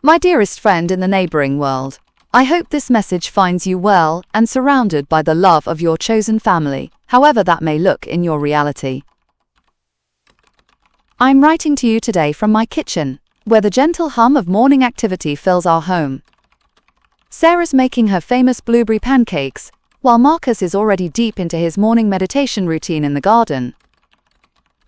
My dearest friend in the neighboring world, I hope this message finds you well and surrounded by the love of your chosen family, however that may look in your reality. I'm writing to you today from my kitchen, where the gentle hum of morning activity fills our home. Sarah's making her famous blueberry pancakes, while Marcus is already deep into his morning meditation routine in the garden.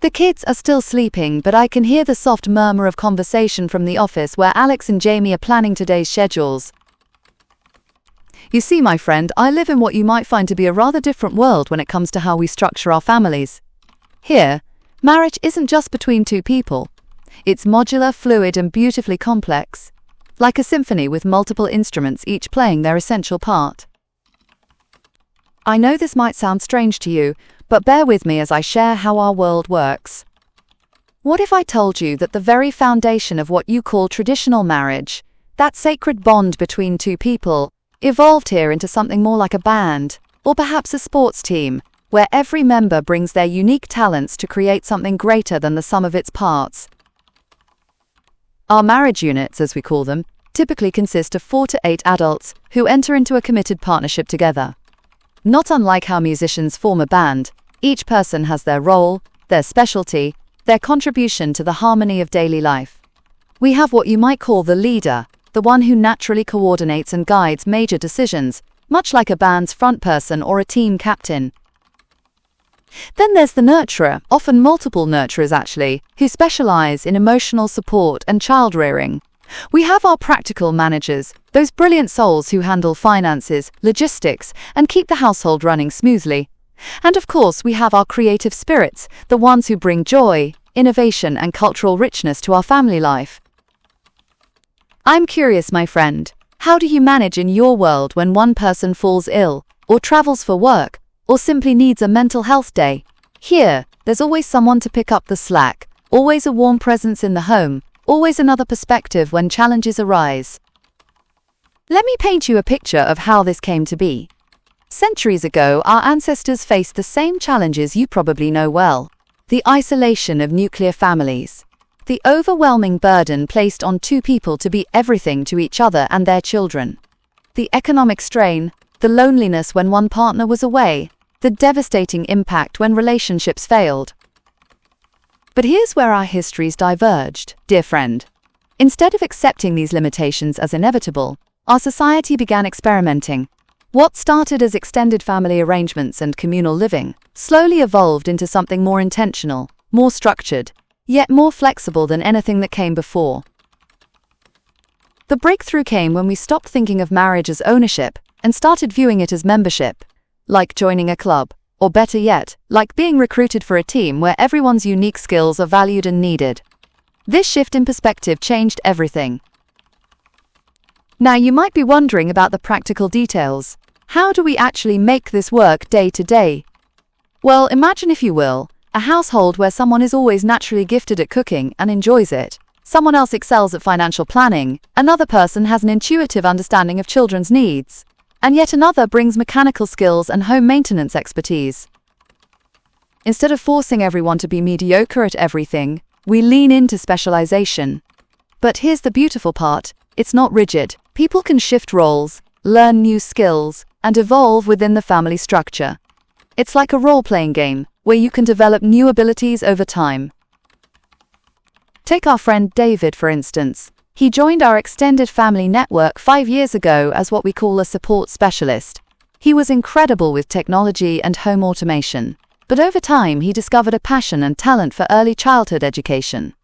The kids are still sleeping, but I can hear the soft murmur of conversation from the office where Alex and Jamie are planning today's schedules. You see, my friend, I live in what you might find to be a rather different world when it comes to how we structure our families. Here, marriage isn't just between two people. It's modular, fluid, and beautifully complex, like a symphony with multiple instruments each playing their essential part. I know this might sound strange to you, but bear with me as I share how our world works. What if I told you that the very foundation of what you call traditional marriage, that sacred bond between two people, evolved here into something more like a band, or perhaps a sports team, where every member brings their unique talents to create something greater than the sum of its parts? Our marriage units, as we call them, typically consist of 4 to 8 adults who enter into a committed partnership together. Not unlike how musicians form a band, each person has their role, their specialty, their contribution to the harmony of daily life. We have what you might call the leader, the one who naturally coordinates and guides major decisions, much like a band's front person or a team captain. Then there's the nurturer, often multiple nurturers actually, who specialize in emotional support and child rearing. We have our practical managers, those brilliant souls who handle finances, logistics, and keep the household running smoothly. And of course, we have our creative spirits, the ones who bring joy, innovation, and cultural richness to our family life. I'm curious, my friend, how do you manage in your world when one person falls ill, or travels for work, or simply needs a mental health day? Here, there's always someone to pick up the slack, always a warm presence in the home, always another perspective when challenges arise. Let me paint you a picture of how this came to be. Centuries ago, our ancestors faced the same challenges you probably know well: the isolation of nuclear families, the overwhelming burden placed on two people to be everything to each other and their children, the economic strain, the loneliness when one partner was away, the devastating impact when relationships failed. But here's where our histories diverged, dear friend. Instead of accepting these limitations as inevitable, our society began experimenting. What started as extended family arrangements and communal living slowly evolved into something more intentional, more structured, yet more flexible than anything that came before. The breakthrough came when we stopped thinking of marriage as ownership and started viewing it as membership, like joining a club, or better yet, like being recruited for a team where everyone's unique skills are valued and needed. This shift in perspective changed everything. Now you might be wondering about the practical details. How do we actually make this work day to day? Well, imagine, if you will, a household where someone is always naturally gifted at cooking and enjoys it. Someone else excels at financial planning, another person has an intuitive understanding of children's needs, and yet another brings mechanical skills and home maintenance expertise. Instead of forcing everyone to be mediocre at everything, we lean into specialization. But here's the beautiful part: it's not rigid. People can shift roles, learn new skills, and evolve within the family structure. It's like a role-playing game, where you can develop new abilities over time. Take our friend David, for instance. He joined our extended family network 5 years ago as what we call a support specialist. He was incredible with technology and home automation, but over time he discovered a passion and talent for early childhood education.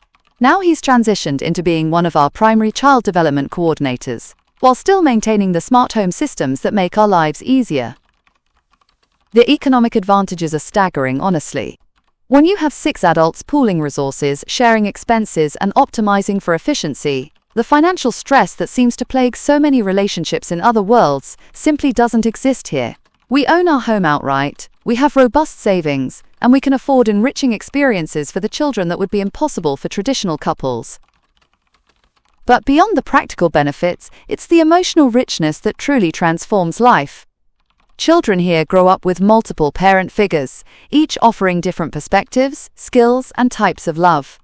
Now he's transitioned into being one of our primary child development coordinators, while still maintaining the smart home systems that make our lives easier. The economic advantages are staggering, honestly. When you have 6 adults pooling resources, sharing expenses, and optimizing for efficiency, the financial stress that seems to plague so many relationships in other worlds simply doesn't exist here. We own our home outright, we have robust savings, and we can afford enriching experiences for the children that would be impossible for traditional couples. But beyond the practical benefits, it's the emotional richness that truly transforms life. Children here grow up with multiple parent figures, each offering different perspectives, skills, and types of love.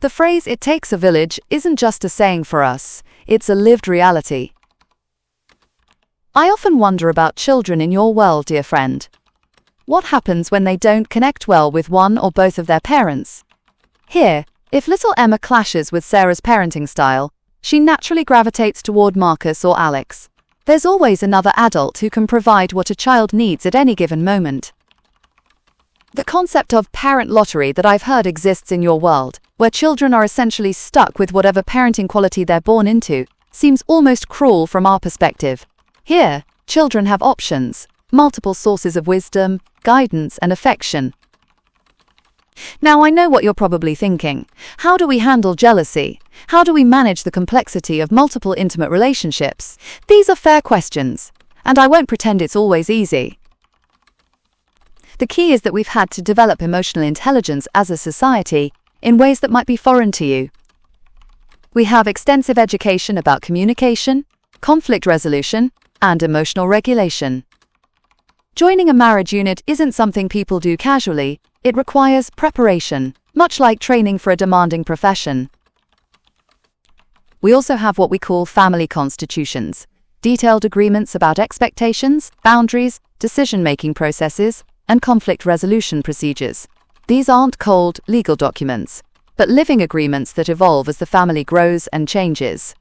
The phrase "it takes a village" isn't just a saying for us, it's a lived reality. I often wonder about children in your world, dear friend. What happens when they don't connect well with one or both of their parents? Here, if little Emma clashes with Sarah's parenting style, she naturally gravitates toward Marcus or Alex. There's always another adult who can provide what a child needs at any given moment. The concept of parent lottery that I've heard exists in your world, where children are essentially stuck with whatever parenting quality they're born into, seems almost cruel from our perspective. Here, children have options, multiple sources of wisdom, guidance, and affection. Now, I know what you're probably thinking. How do we handle jealousy? How do we manage the complexity of multiple intimate relationships? These are fair questions, and I won't pretend it's always easy. The key is that we've had to develop emotional intelligence as a society in ways that might be foreign to you. We have extensive education about communication, conflict resolution, and emotional regulation. Joining a marriage unit isn't something people do casually. It requires preparation, much like training for a demanding profession. We also have what we call family constitutions, detailed agreements about expectations, boundaries, decision-making processes, and conflict resolution procedures. These aren't cold, legal documents, but living agreements that evolve as the family grows and changes.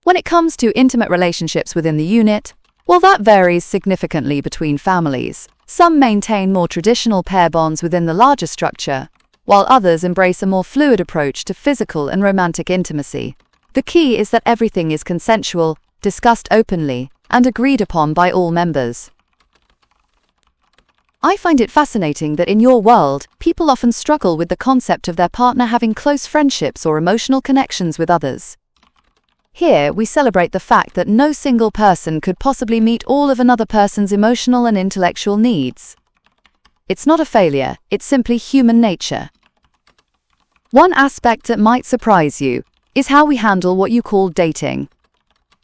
When it comes to intimate relationships within the unit, well, that varies significantly between families. Some maintain more traditional pair bonds within the larger structure, while others embrace a more fluid approach to physical and romantic intimacy. The key is that everything is consensual, discussed openly, and agreed upon by all members. I find it fascinating that in your world, people often struggle with the concept of their partner having close friendships or emotional connections with others. Here, we celebrate the fact that no single person could possibly meet all of another person's emotional and intellectual needs. It's not a failure, it's simply human nature. One aspect that might surprise you is how we handle what you call dating.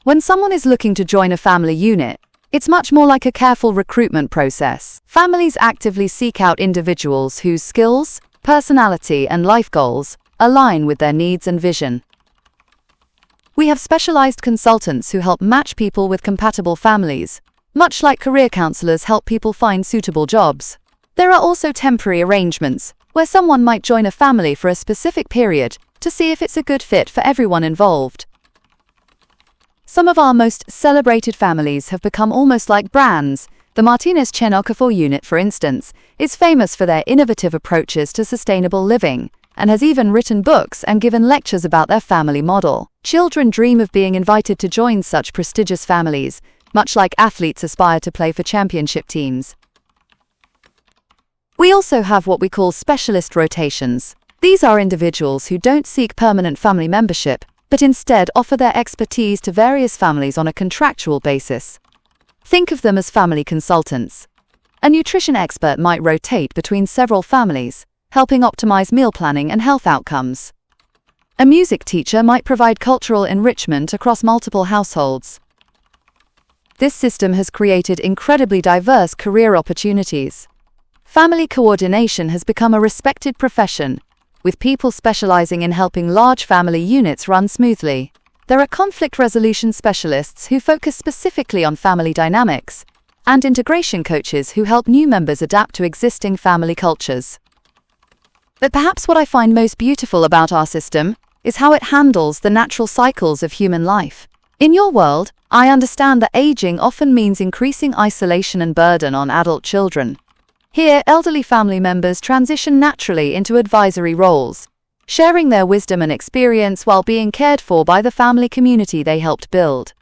When someone is looking to join a family unit, it's much more like a careful recruitment process. Families actively seek out individuals whose skills, personality, and life goals align with their needs and vision. We have specialized consultants who help match people with compatible families, much like career counselors help people find suitable jobs. There are also temporary arrangements, where someone might join a family for a specific period to see if it's a good fit for everyone involved. Some of our most celebrated families have become almost like brands. The Martinez-Chen-Okafor unit, for instance, is famous for their innovative approaches to sustainable living, and has even written books and given lectures about their family model. Children dream of being invited to join such prestigious families, much like athletes aspire to play for championship teams. We also have what we call specialist rotations. These are individuals who don't seek permanent family membership, but instead offer their expertise to various families on a contractual basis. Think of them as family consultants. A nutrition expert might rotate between several families, helping optimize meal planning and health outcomes. A music teacher might provide cultural enrichment across multiple households. This system has created incredibly diverse career opportunities. Family coordination has become a respected profession, with people specializing in helping large family units run smoothly. There are conflict resolution specialists who focus specifically on family dynamics, and integration coaches who help new members adapt to existing family cultures. But perhaps what I find most beautiful about our system is how it handles the natural cycles of human life. In your world, I understand that aging often means increasing isolation and burden on adult children. Here, elderly family members transition naturally into advisory roles, sharing their wisdom and experience while being cared for by the family community they helped build.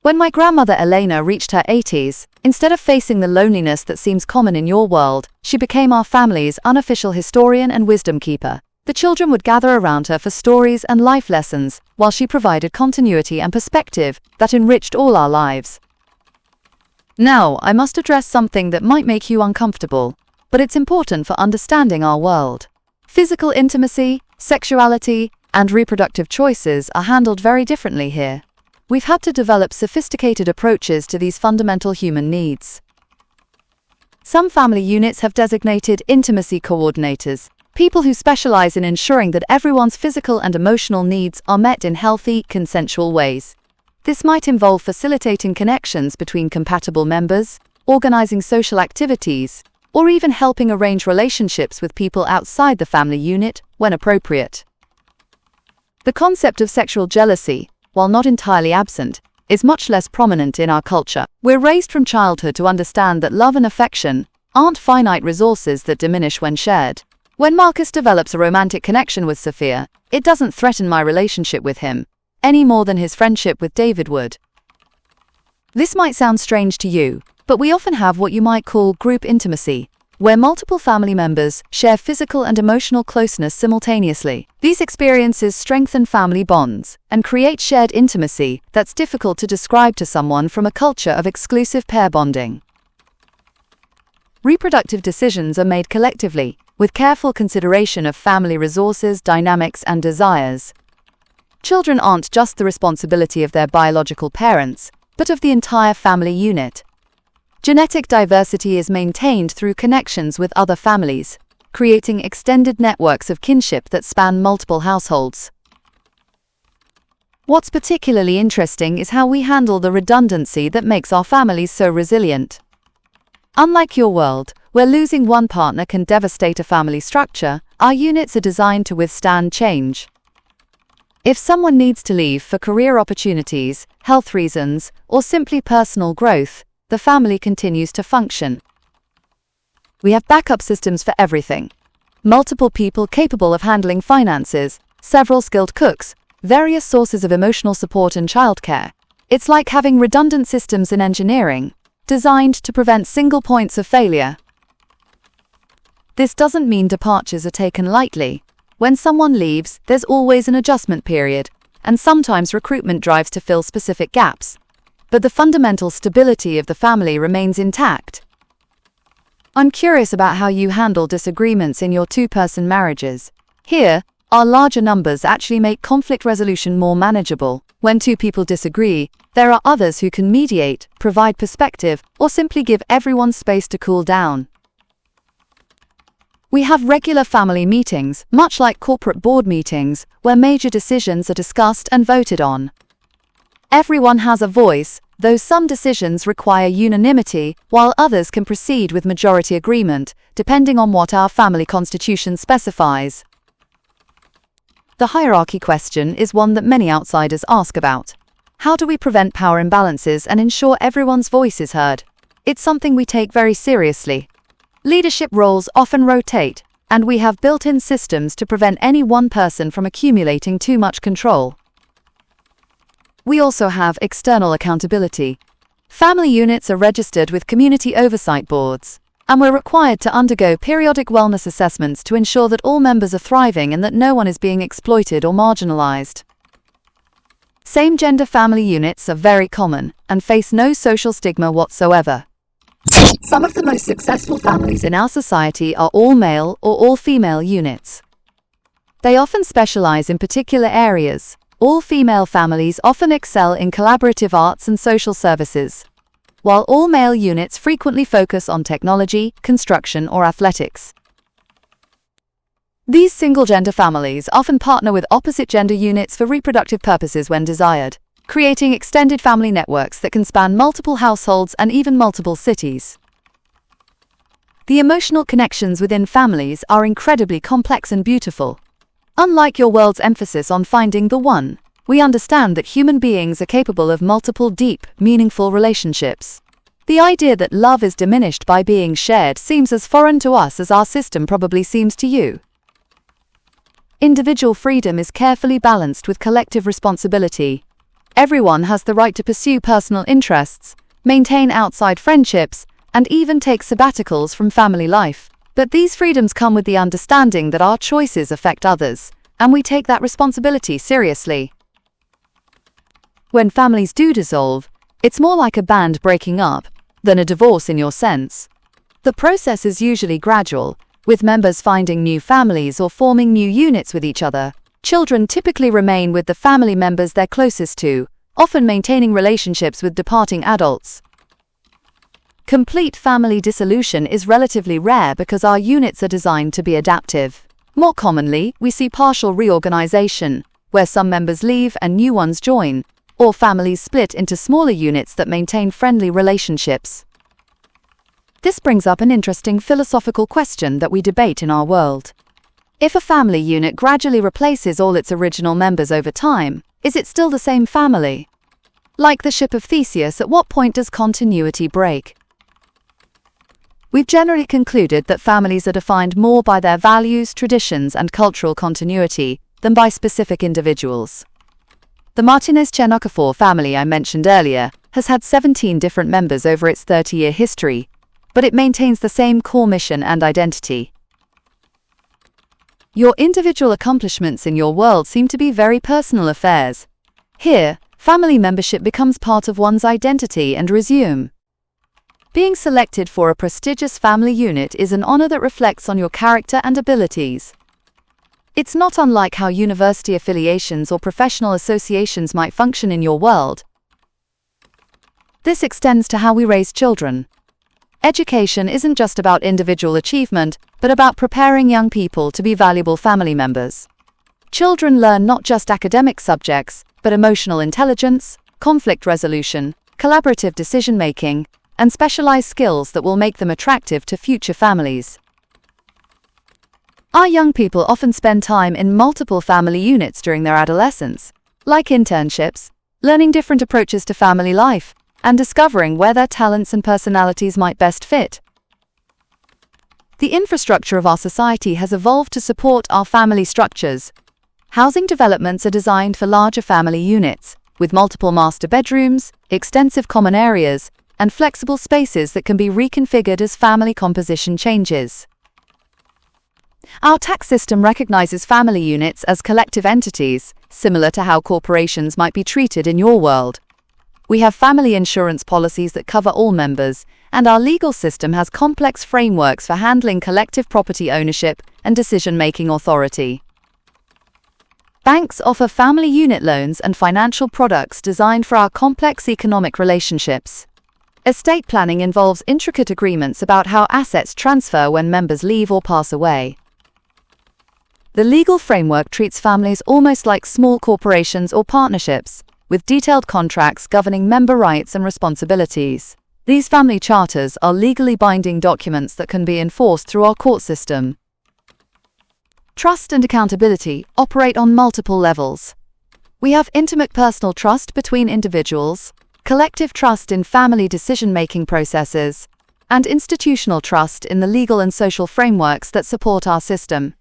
When my grandmother Elena reached her 80s, instead of facing the loneliness that seems common in your world, she became our family's unofficial historian and wisdom keeper. The children would gather around her for stories and life lessons, while she provided continuity and perspective that enriched all our lives. Now, I must address something that might make you uncomfortable, but it's important for understanding our world. Physical intimacy, sexuality, and reproductive choices are handled very differently here. We've had to develop sophisticated approaches to these fundamental human needs. Some family units have designated intimacy coordinators, People who specialize in ensuring that everyone's physical and emotional needs are met in healthy, consensual ways. This might involve facilitating connections between compatible members, organizing social activities, or even helping arrange relationships with people outside the family unit when appropriate. The concept of sexual jealousy, while not entirely absent, is much less prominent in our culture. We're raised from childhood to understand that love and affection aren't finite resources that diminish when shared. When Marcus develops a romantic connection with Sophia, it doesn't threaten my relationship with him, any more than his friendship with David would. This might sound strange to you, but we often have what you might call group intimacy, where multiple family members share physical and emotional closeness simultaneously. These experiences strengthen family bonds and create shared intimacy that's difficult to describe to someone from a culture of exclusive pair bonding. Reproductive decisions are made collectively, with careful consideration of family resources, dynamics, and desires. Children aren't just the responsibility of their biological parents, but of the entire family unit. Genetic diversity is maintained through connections with other families, creating extended networks of kinship that span multiple households. What's particularly interesting is how we handle the redundancy that makes our families so resilient. Unlike your world, where losing one partner can devastate a family structure, our units are designed to withstand change. If someone needs to leave for career opportunities, health reasons, or simply personal growth, the family continues to function. We have backup systems for everything. Multiple people capable of handling finances, several skilled cooks, various sources of emotional support and childcare. It's like having redundant systems in engineering, designed to prevent single points of failure. This doesn't mean departures are taken lightly. When someone leaves, there's always an adjustment period, and sometimes recruitment drives to fill specific gaps. But the fundamental stability of the family remains intact. I'm curious about how you handle disagreements in your two-person marriages. Here, our larger numbers actually make conflict resolution more manageable. When two people disagree, there are others who can mediate, provide perspective, or simply give everyone space to cool down. We have regular family meetings, much like corporate board meetings, where major decisions are discussed and voted on. Everyone has a voice, though some decisions require unanimity, while others can proceed with majority agreement, depending on what our family constitution specifies. The hierarchy question is one that many outsiders ask about. How do we prevent power imbalances and ensure everyone's voice is heard? It's something we take very seriously. Leadership roles often rotate, and we have built-in systems to prevent any one person from accumulating too much control. We also have external accountability. Family units are registered with community oversight boards, and we're required to undergo periodic wellness assessments to ensure that all members are thriving and that no one is being exploited or marginalized. Same-gender family units are very common and face no social stigma whatsoever. Some of the most successful families in our society are all-male or all-female units. They often specialize in particular areas. All-female families often excel in collaborative arts and social services, while all-male units frequently focus on technology, construction, or athletics. These single-gender families often partner with opposite-gender units for reproductive purposes when desired, creating extended family networks that can span multiple households and even multiple cities. The emotional connections within families are incredibly complex and beautiful. Unlike your world's emphasis on finding the one, we understand that human beings are capable of multiple deep, meaningful relationships. The idea that love is diminished by being shared seems as foreign to us as our system probably seems to you. Individual freedom is carefully balanced with collective responsibility. Everyone has the right to pursue personal interests, maintain outside friendships, and even take sabbaticals from family life. But these freedoms come with the understanding that our choices affect others, and we take that responsibility seriously. When families do dissolve, it's more like a band breaking up than a divorce in your sense. The process is usually gradual, with members finding new families or forming new units with each other. Children typically remain with the family members they're closest to, often maintaining relationships with departing adults. Complete family dissolution is relatively rare because our units are designed to be adaptive. More commonly, we see partial reorganization, where some members leave and new ones join, or families split into smaller units that maintain friendly relationships. This brings up an interesting philosophical question that we debate in our world. If a family unit gradually replaces all its original members over time, is it still the same family? Like the ship of Theseus, at what point does continuity break? We've generally concluded that families are defined more by their values, traditions, and cultural continuity than by specific individuals. The Martinez-Chernocafor family I mentioned earlier has had 17 different members over its 30-year history, but it maintains the same core mission and identity. Your individual accomplishments in your world seem to be very personal affairs. Here, family membership becomes part of one's identity and resume. Being selected for a prestigious family unit is an honor that reflects on your character and abilities. It's not unlike how university affiliations or professional associations might function in your world. This extends to how we raise children. Education isn't just about individual achievement, but about preparing young people to be valuable family members. Children learn not just academic subjects, but emotional intelligence, conflict resolution, collaborative decision-making, and specialized skills that will make them attractive to future families. Our young people often spend time in multiple family units during their adolescence, like internships, learning different approaches to family life, and discovering where their talents and personalities might best fit. The infrastructure of our society has evolved to support our family structures. Housing developments are designed for larger family units, with multiple master bedrooms, extensive common areas, and flexible spaces that can be reconfigured as family composition changes. Our tax system recognizes family units as collective entities, similar to how corporations might be treated in your world. We have family insurance policies that cover all members, and our legal system has complex frameworks for handling collective property ownership and decision-making authority. Banks offer family unit loans and financial products designed for our complex economic relationships. Estate planning involves intricate agreements about how assets transfer when members leave or pass away. The legal framework treats families almost like small corporations or partnerships, with detailed contracts governing member rights and responsibilities. These family charters are legally binding documents that can be enforced through our court system. Trust and accountability operate on multiple levels. We have intimate personal trust between individuals, collective trust in family decision-making processes, and institutional trust in the legal and social frameworks that support our system.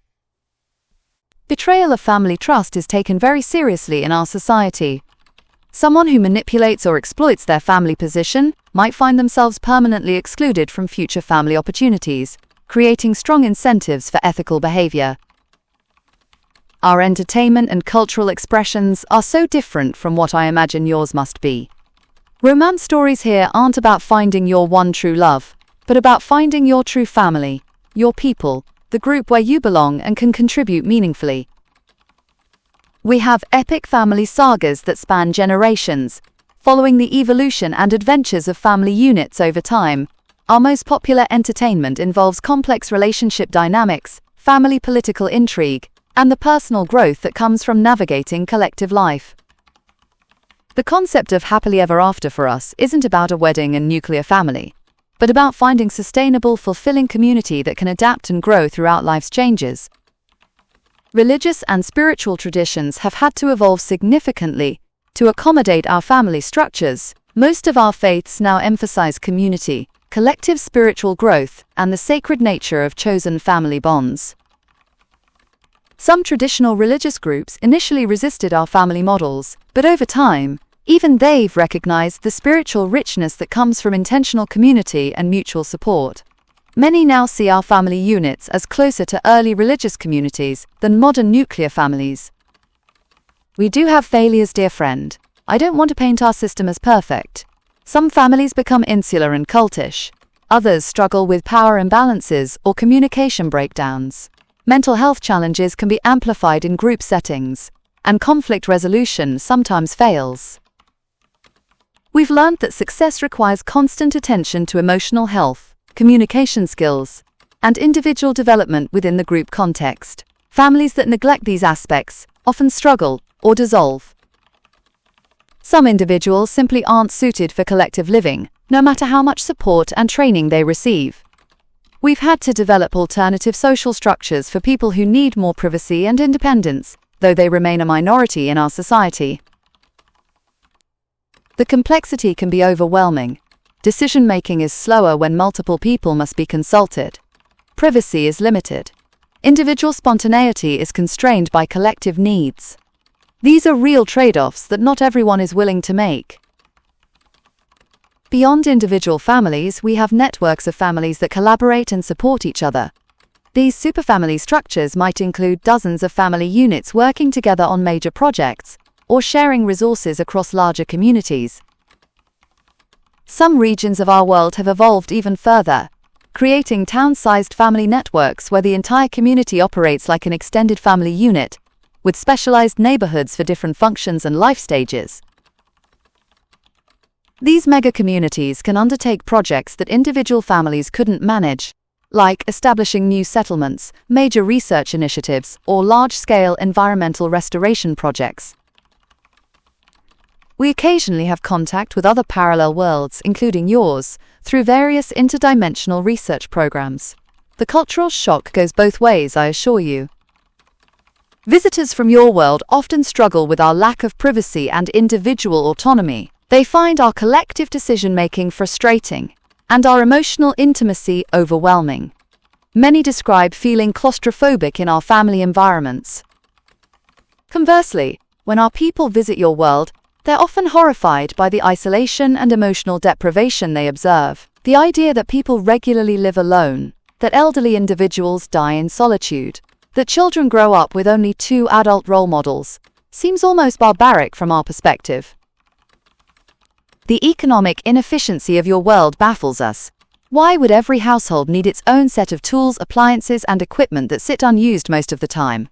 Betrayal of family trust is taken very seriously in our society. Someone who manipulates or exploits their family position might find themselves permanently excluded from future family opportunities, creating strong incentives for ethical behavior. Our entertainment and cultural expressions are so different from what I imagine yours must be. Romance stories here aren't about finding your one true love, but about finding your true family, your people, the group where you belong and can contribute meaningfully. We have epic family sagas that span generations, following the evolution and adventures of family units over time. Our most popular entertainment involves complex relationship dynamics, family political intrigue, and the personal growth that comes from navigating collective life. The concept of happily ever after for us isn't about a wedding and nuclear family, but about finding sustainable, fulfilling community that can adapt and grow throughout life's changes. Religious and spiritual traditions have had to evolve significantly to accommodate our family structures. Most of our faiths now emphasize community, collective spiritual growth, and the sacred nature of chosen family bonds. Some traditional religious groups initially resisted our family models, but over time, even they've recognized the spiritual richness that comes from intentional community and mutual support. Many now see our family units as closer to early religious communities than modern nuclear families. We do have failures, dear friend. I don't want to paint our system as perfect. Some families become insular and cultish. Others struggle with power imbalances or communication breakdowns. Mental health challenges can be amplified in group settings, and conflict resolution sometimes fails. We've learned that success requires constant attention to emotional health, communication skills, and individual development within the group context. Families that neglect these aspects often struggle or dissolve. Some individuals simply aren't suited for collective living, no matter how much support and training they receive. We've had to develop alternative social structures for people who need more privacy and independence, though they remain a minority in our society. The complexity can be overwhelming. Decision-making is slower when multiple people must be consulted. Privacy is limited. Individual spontaneity is constrained by collective needs. These are real trade-offs that not everyone is willing to make. Beyond individual families, we have networks of families that collaborate and support each other. These superfamily structures might include dozens of family units working together on major projects, or sharing resources across larger communities. Some regions of our world have evolved even further, creating town-sized family networks where the entire community operates like an extended family unit, with specialized neighborhoods for different functions and life stages. These mega-communities can undertake projects that individual families couldn't manage, like establishing new settlements, major research initiatives, or large-scale environmental restoration projects. We occasionally have contact with other parallel worlds, including yours, through various interdimensional research programs. The cultural shock goes both ways, I assure you. Visitors from your world often struggle with our lack of privacy and individual autonomy. They find our collective decision-making frustrating, and our emotional intimacy overwhelming. Many describe feeling claustrophobic in our family environments. Conversely, when our people visit your world, they're often horrified by the isolation and emotional deprivation they observe. The idea that people regularly live alone, that elderly individuals die in solitude, that children grow up with only 2 adult role models, seems almost barbaric from our perspective. The economic inefficiency of your world baffles us. Why would every household need its own set of tools, appliances, and equipment that sit unused most of the time?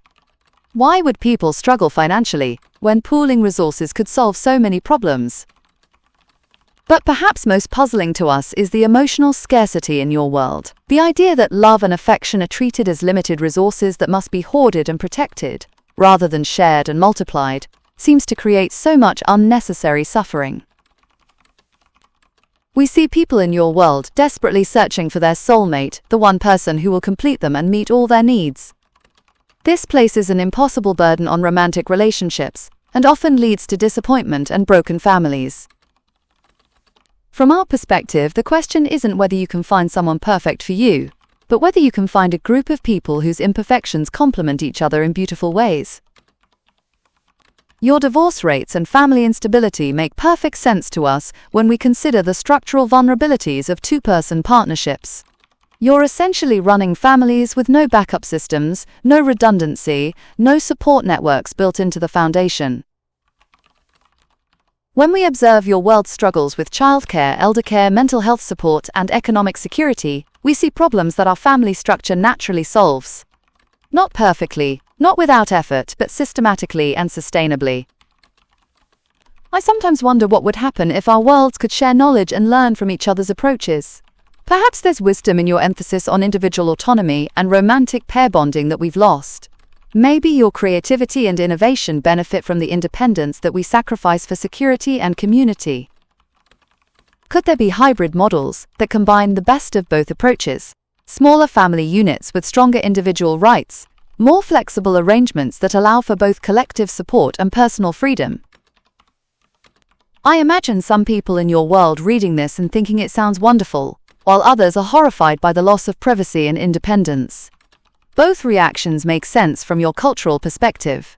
Why would people struggle financially when pooling resources could solve so many problems? But perhaps most puzzling to us is the emotional scarcity in your world. The idea that love and affection are treated as limited resources that must be hoarded and protected, rather than shared and multiplied, seems to create so much unnecessary suffering. We see people in your world desperately searching for their soulmate, the one person who will complete them and meet all their needs. This places an impossible burden on romantic relationships, and often leads to disappointment and broken families. From our perspective, the question isn't whether you can find someone perfect for you, but whether you can find a group of people whose imperfections complement each other in beautiful ways. Your divorce rates and family instability make perfect sense to us when we consider the structural vulnerabilities of two-person partnerships. You're essentially running families with no backup systems, no redundancy, no support networks built into the foundation. When we observe your world's struggles with childcare, eldercare, mental health support, and economic security, we see problems that our family structure naturally solves. Not perfectly, not without effort, but systematically and sustainably. I sometimes wonder what would happen if our worlds could share knowledge and learn from each other's approaches. Perhaps there's wisdom in your emphasis on individual autonomy and romantic pair bonding that we've lost. Maybe your creativity and innovation benefit from the independence that we sacrifice for security and community. Could there be hybrid models that combine the best of both approaches? Smaller family units with stronger individual rights, more flexible arrangements that allow for both collective support and personal freedom. I imagine some people in your world reading this and thinking it sounds wonderful, while others are horrified by the loss of privacy and independence. Both reactions make sense from your cultural perspective.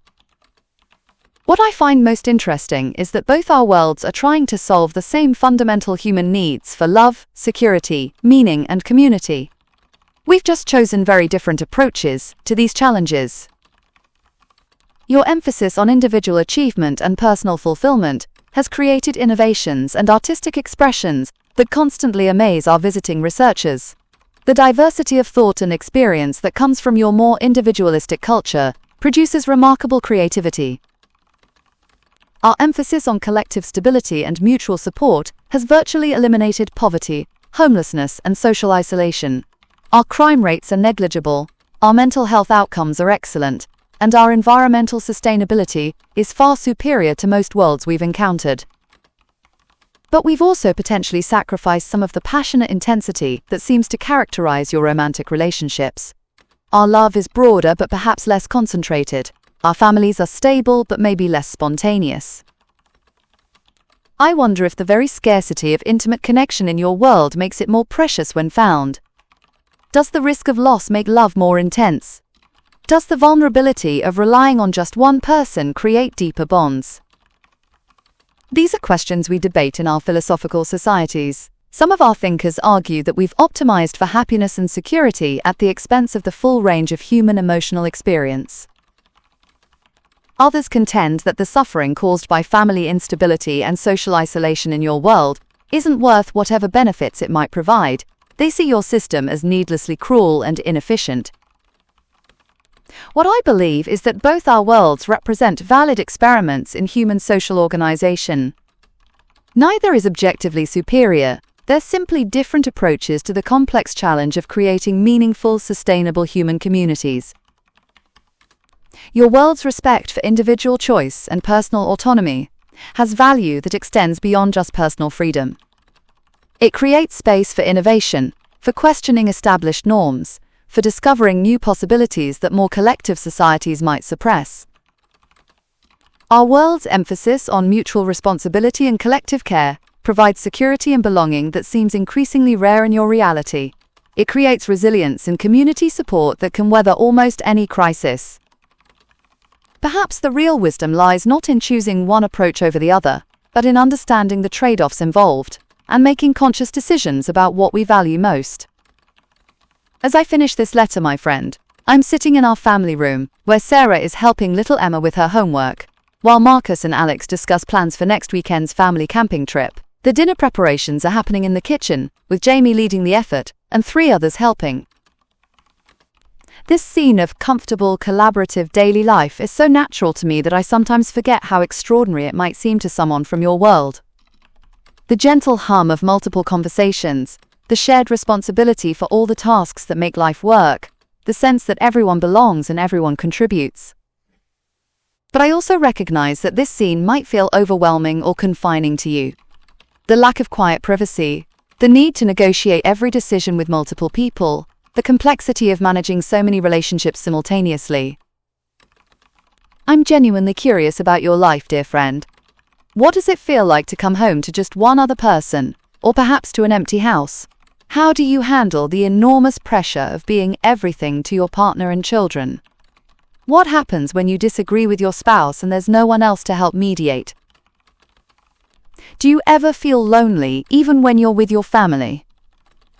What I find most interesting is that both our worlds are trying to solve the same fundamental human needs for love, security, meaning, and community. We've just chosen very different approaches to these challenges. Your emphasis on individual achievement and personal fulfillment has created innovations and artistic expressions that constantly amaze our visiting researchers. The diversity of thought and experience that comes from your more individualistic culture produces remarkable creativity. Our emphasis on collective stability and mutual support has virtually eliminated poverty, homelessness, and social isolation. Our crime rates are negligible, our mental health outcomes are excellent, and our environmental sustainability is far superior to most worlds we've encountered. But we've also potentially sacrificed some of the passionate intensity that seems to characterize your romantic relationships. Our love is broader but perhaps less concentrated. Our families are stable but maybe less spontaneous. I wonder if the very scarcity of intimate connection in your world makes it more precious when found. Does the risk of loss make love more intense? Does the vulnerability of relying on just one person create deeper bonds? These are questions we debate in our philosophical societies. Some of our thinkers argue that we've optimized for happiness and security at the expense of the full range of human emotional experience. Others contend that the suffering caused by family instability and social isolation in your world isn't worth whatever benefits it might provide. They see your system as needlessly cruel and inefficient. What I believe is that both our worlds represent valid experiments in human social organization. Neither is objectively superior. They're simply different approaches to the complex challenge of creating meaningful, sustainable human communities. Your world's respect for individual choice and personal autonomy has value that extends beyond just personal freedom. It creates space for innovation, for questioning established norms, for discovering new possibilities that more collective societies might suppress. Our world's emphasis on mutual responsibility and collective care provides security and belonging that seems increasingly rare in your reality. It creates resilience and community support that can weather almost any crisis. Perhaps the real wisdom lies not in choosing one approach over the other, but in understanding the trade-offs involved and making conscious decisions about what we value most. As I finish this letter, my friend, I'm sitting in our family room, where Sarah is helping little Emma with her homework, while Marcus and Alex discuss plans for next weekend's family camping trip. The dinner preparations are happening in the kitchen, with Jamie leading the effort and 3 others helping. This scene of comfortable, collaborative daily life is so natural to me that I sometimes forget how extraordinary it might seem to someone from your world. The gentle hum of multiple conversations, the shared responsibility for all the tasks that make life work, the sense that everyone belongs and everyone contributes. But I also recognize that this scene might feel overwhelming or confining to you. The lack of quiet privacy, the need to negotiate every decision with multiple people, the complexity of managing so many relationships simultaneously. I'm genuinely curious about your life, dear friend. What does it feel like to come home to just one other person, or perhaps to an empty house? How do you handle the enormous pressure of being everything to your partner and children? What happens when you disagree with your spouse and there's no one else to help mediate? Do you ever feel lonely even when you're with your family?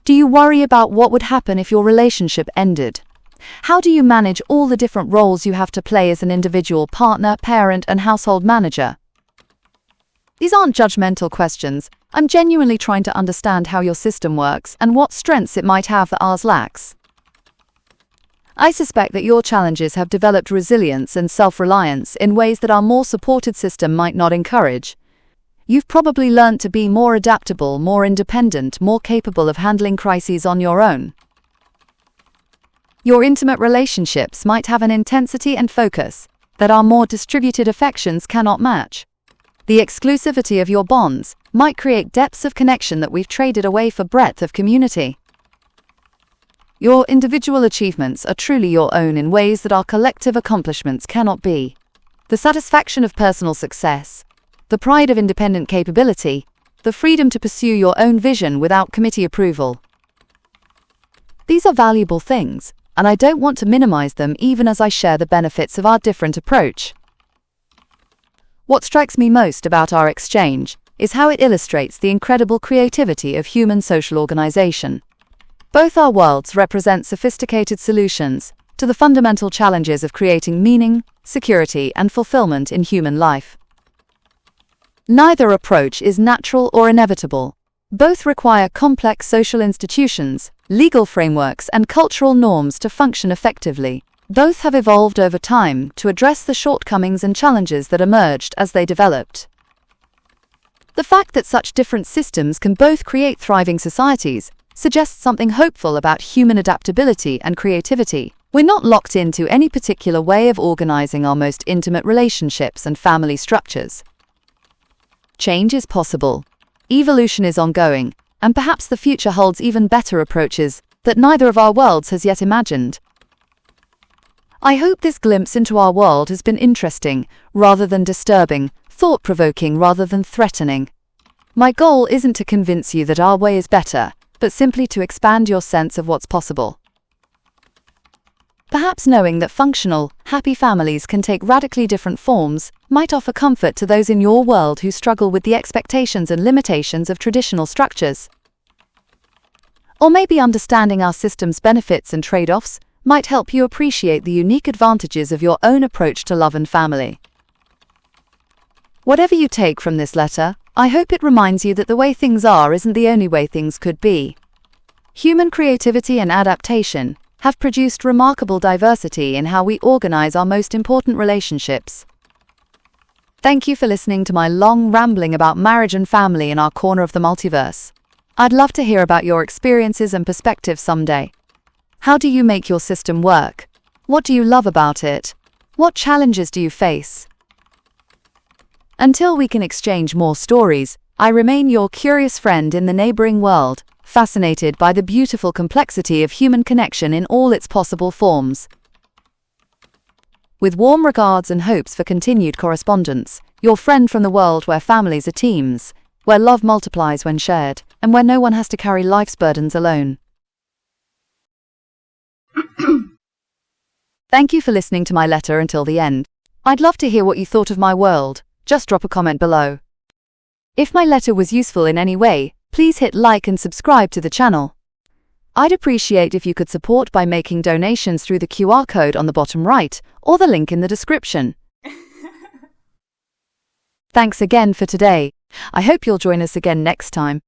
Do you worry about what would happen if your relationship ended? How do you manage all the different roles you have to play as an individual partner, parent, and household manager? These aren't judgmental questions. I'm genuinely trying to understand how your system works and what strengths it might have that ours lacks. I suspect that your challenges have developed resilience and self-reliance in ways that our more supported system might not encourage. You've probably learned to be more adaptable, more independent, more capable of handling crises on your own. Your intimate relationships might have an intensity and focus that our more distributed affections cannot match. The exclusivity of your bonds might create depths of connection that we've traded away for breadth of community. Your individual achievements are truly your own in ways that our collective accomplishments cannot be. The satisfaction of personal success, the pride of independent capability, the freedom to pursue your own vision without committee approval. These are valuable things, and I don't want to minimize them even as I share the benefits of our different approach. What strikes me most about our exchange is how it illustrates the incredible creativity of human social organization. Both our worlds represent sophisticated solutions to the fundamental challenges of creating meaning, security, and fulfillment in human life. Neither approach is natural or inevitable. Both require complex social institutions, legal frameworks, and cultural norms to function effectively. Both have evolved over time to address the shortcomings and challenges that emerged as they developed. The fact that such different systems can both create thriving societies suggests something hopeful about human adaptability and creativity. We're not locked into any particular way of organizing our most intimate relationships and family structures. Change is possible. Evolution is ongoing, and perhaps the future holds even better approaches that neither of our worlds has yet imagined. I hope this glimpse into our world has been interesting rather than disturbing, thought-provoking rather than threatening. My goal isn't to convince you that our way is better, but simply to expand your sense of what's possible. Perhaps knowing that functional, happy families can take radically different forms might offer comfort to those in your world who struggle with the expectations and limitations of traditional structures. Or maybe understanding our system's benefits and trade-offs might help you appreciate the unique advantages of your own approach to love and family. Whatever you take from this letter, I hope it reminds you that the way things are isn't the only way things could be. Human creativity and adaptation have produced remarkable diversity in how we organize our most important relationships. Thank you for listening to my long rambling about marriage and family in our corner of the multiverse. I'd love to hear about your experiences and perspectives someday. How do you make your system work? What do you love about it? What challenges do you face? Until we can exchange more stories, I remain your curious friend in the neighboring world, fascinated by the beautiful complexity of human connection in all its possible forms. With warm regards and hopes for continued correspondence, your friend from the world where families are teams, where love multiplies when shared, and where no one has to carry life's burdens alone. Thank you for listening to my letter until the end. I'd love to hear what you thought of my world. Just drop a comment below. If my letter was useful in any way, please hit like and subscribe to the channel. I'd appreciate if you could support by making donations through the QR code on the bottom right or the link in the description. Thanks again for today. I hope you'll join us again next time.